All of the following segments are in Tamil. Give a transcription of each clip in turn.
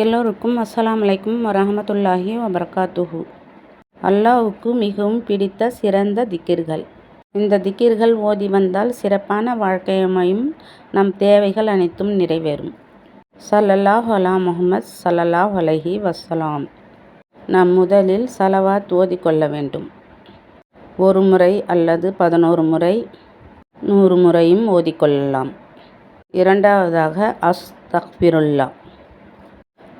எல்லோருக்கும் அஸ்ஸலாமு அலைக்கும் வரஹ்மத்துல்லாஹி வபரகாத்துஹு. அல்லாஹ்வுக்கு மிகவும் பிடித்த சிறந்த திக்ர்கள். இந்த திக்ர்கள் ஓதி வந்தால் சிறப்பான வாழ்க்கை அமையும், நம் தேவைகள் அனைத்தும் நிறைவேறும். ஸல்லல்லாஹு அலா முஹம்மத் ஸல்லல்லாஹு அலைஹி வஸல்லம். நாம் முதலில் ஸலவாத் ஓதிக்கொள்ள வேண்டும். ஒரு முறை அல்லது 11 முறை 100 முறையும் ஓதிக்கொள்ளலாம். இரண்டாவதாக அஸ்தக்ஃபிருல்லா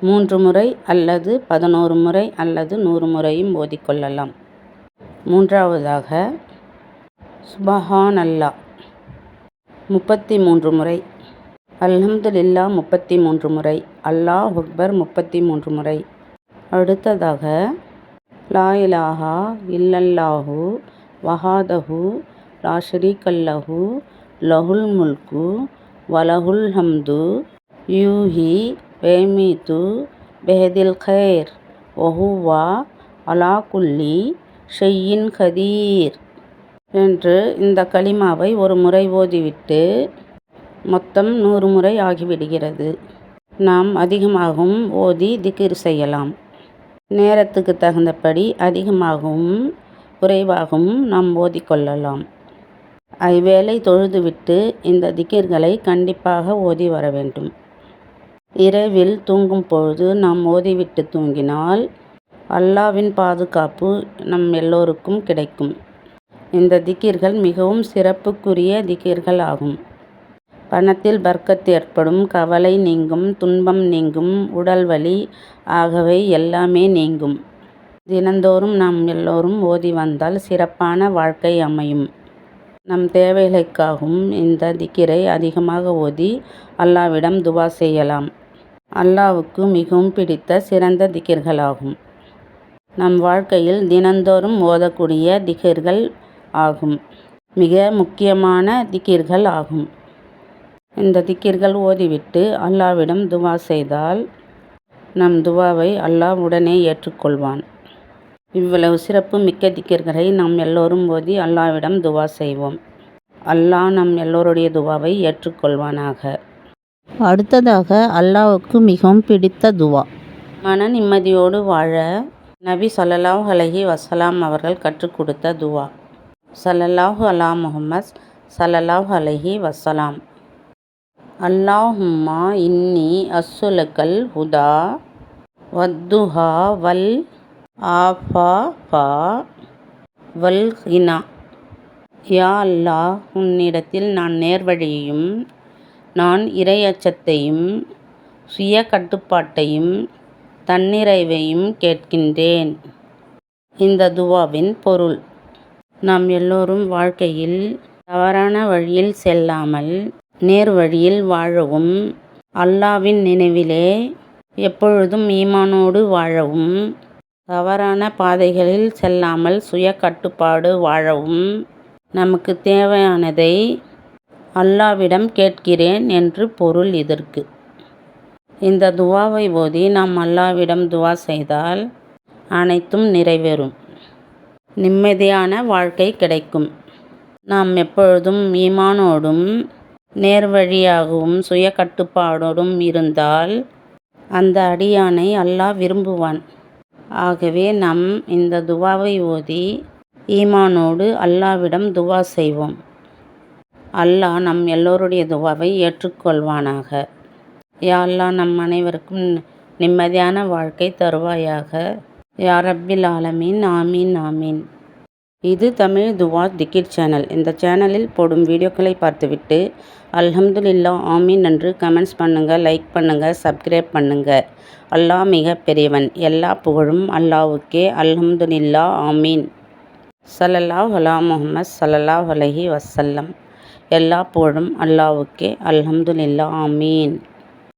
3 முறை அல்லது 11 முறை அல்லது 100 முறையும் ஓதிக்கொள்ளலாம். மூன்றாவதாக சுபஹானல்லாஹ் 33 முறை, அல்ஹம்துலில்லாஹ் 33 முறை, அல்லாஹ் அக்பர் 33 முறை. அடுத்ததாக லா இலாஹா இல்லல்லாஹு வஹதஹு லா ஷரீகல்லஹு லஹுல் முல்கு வலஹுல் ஹம்து யூஹி வயுமீத்து பியதில் கைர் வஹுவ அலா குல்லி ஷைஇன் கதீர் என்று இந்த கலிமாவை ஒரு முறை ஓதிவிட்டு மொத்தம் 100 முறை ஆகிவிடுகிறது. நாம் அதிகமாகவும் ஓதி திக்ர் செய்யலாம். நேரத்துக்கு தகுந்தபடி அதிகமாகவும் குறைவாகவும் நாம் ஓதிக்கொள்ளலாம். ஐவேளை தொழுதுவிட்டு இந்த திக்ர்களை கண்டிப்பாக ஓதி வர வேண்டும். இரவில் தூங்கும் பொழுது நாம் ஓதிவிட்டு தூங்கினால் அல்லாஹ்வின் பாதுகாப்பு நம் எல்லோருக்கும் கிடைக்கும். இந்த திக்ர்கள் மிகவும் சிறப்புக்குரிய திக்ர்கள் ஆகும். பணத்தில் பர்க்கத் ஏற்படும், கவலை நீங்கும், துன்பம் நீங்கும், உடல் வலி ஆகவே எல்லாமே நீங்கும். தினந்தோறும் நாம் எல்லோரும் ஓதி வந்தால் சிறப்பான வாழ்க்கை அமையும். நம் தேவைகளுக்காகவும் இந்த திக்ரை அதிகமாக ஓதி அல்லாஹ்விடம் துவா செய்யலாம். அல்லாஹ்வுக்கு மிகவும் பிடித்த சிறந்த திக்ர்களாகும். நம் வாழ்க்கையில் தினந்தோறும் ஓதக்கூடிய திக்ர்கள் ஆகும். மிக முக்கியமான திக்ர்கள் ஆகும். இந்த திக்ர்கள் ஓதிவிட்டு அல்லாஹ்விடம் துவா செய்தால் நம் துவாவை அல்லாஹ் உடனே ஏற்றுக்கொள்வான். இவ்வளவு சிறப்பு மிக்க திக்ர்களை நாம் எல்லோரும் ஓதி அல்லாஹ்விடம் துவா செய்வோம். அல்லாஹ் நம் எல்லோருடைய துவாவை ஏற்றுக்கொள்வானாக. அடுத்ததாக அல்லாஹ்வுக்கு மிகவும் பிடித்த துவா. மன நிம்மதியோடு வாழ நபி ஸல்லல்லாஹு அலைஹி வஸல்லம் அவர்கள் கற்றுக் கொடுத்த துவா. ஸல்லல்லாஹு அலா முஹம்மத் ஸல்லல்லாஹு அலைஹி வஸல்லம். அல்லாஹும்மா இன்னி அஸ்ஸலுக்கல் ஹுதா வத்துஹா வல் ஆஃபாஃபா வல் கினா. யா அல்லாஹ், உன்னிடத்தில் நான் நேர்வழியையும் நான் இறை அச்சத்தையும் சுய கட்டுப்பாட்டையும் தன்னிறைவையும் கேட்கின்றேன். இந்த துவாவின் பொருள்: நாம் எல்லோரும் வாழ்க்கையில் தவறான வழியில் செல்லாமல் நேர் வழியில் வாழவும், அல்லாஹ்வின் நினைவிலே எப்பொழுதும் ஈமானோடு வாழவும், தவறான பாதைகளில் செல்லாமல் சுய கட்டுப்பாடு வாழவும் நமக்கு தேவையானதை அல்லாஹ்விடம் கேட்கிறேன் என்று பொருள். இதற்கு இந்த துவாவை ஓதி நாம் அல்லாஹ்விடம் துவா செய்தால் அனைத்தும் நிறைவேறும். நிம்மதியான வாழ்க்கை கிடைக்கும். நாம் எப்பொழுதும் ஈமானோடும் நேர்வழியாகவும் சுய கட்டுப்பாடோடும் இருந்தால் அந்த அடியானை அல்லாஹ் விரும்புவான். ஆகவே நாம் இந்த துவாவை ஓதி ஈமானோடு அல்லாஹ்விடம் துவா செய்வோம். அல்லாஹ் நம் எல்லோருடைய துவாவை ஏற்றுக்கொள்வானாக. யா அல்லாஹ், நம் அனைவருக்கும் நிம்மதியான வாழ்க்கை தருவாயாக. யா ரப்பில் ஆலமீன். ஆமீன் ஆமீன். இது தமிழ் துவா திக்ர் சேனல். இந்த சேனலில் போடும் வீடியோக்களை பார்த்துவிட்டு அல்ஹம்துலில்லாஹ் ஆமீன் என்று கமெண்ட்ஸ் பண்ணுங்கள், லைக் பண்ணுங்கள், சப்ஸ்கிரைப் பண்ணுங்கள். அல்லாஹ் மிக பெரியவன். எல்லா புகழும் அல்லாஹ்வுக்கே. அல்ஹம்துலில்லாஹ் ஆமீன். ஸல்லல்லாஹு அலா முஹம்மத் ஸல்லல்லாஹு அலைஹி வஸல்லம். எல்லா புகழும் அல்லாஹ்வுக்கே. அல்ஹம்துலில்லாஹ் ஆமீன்.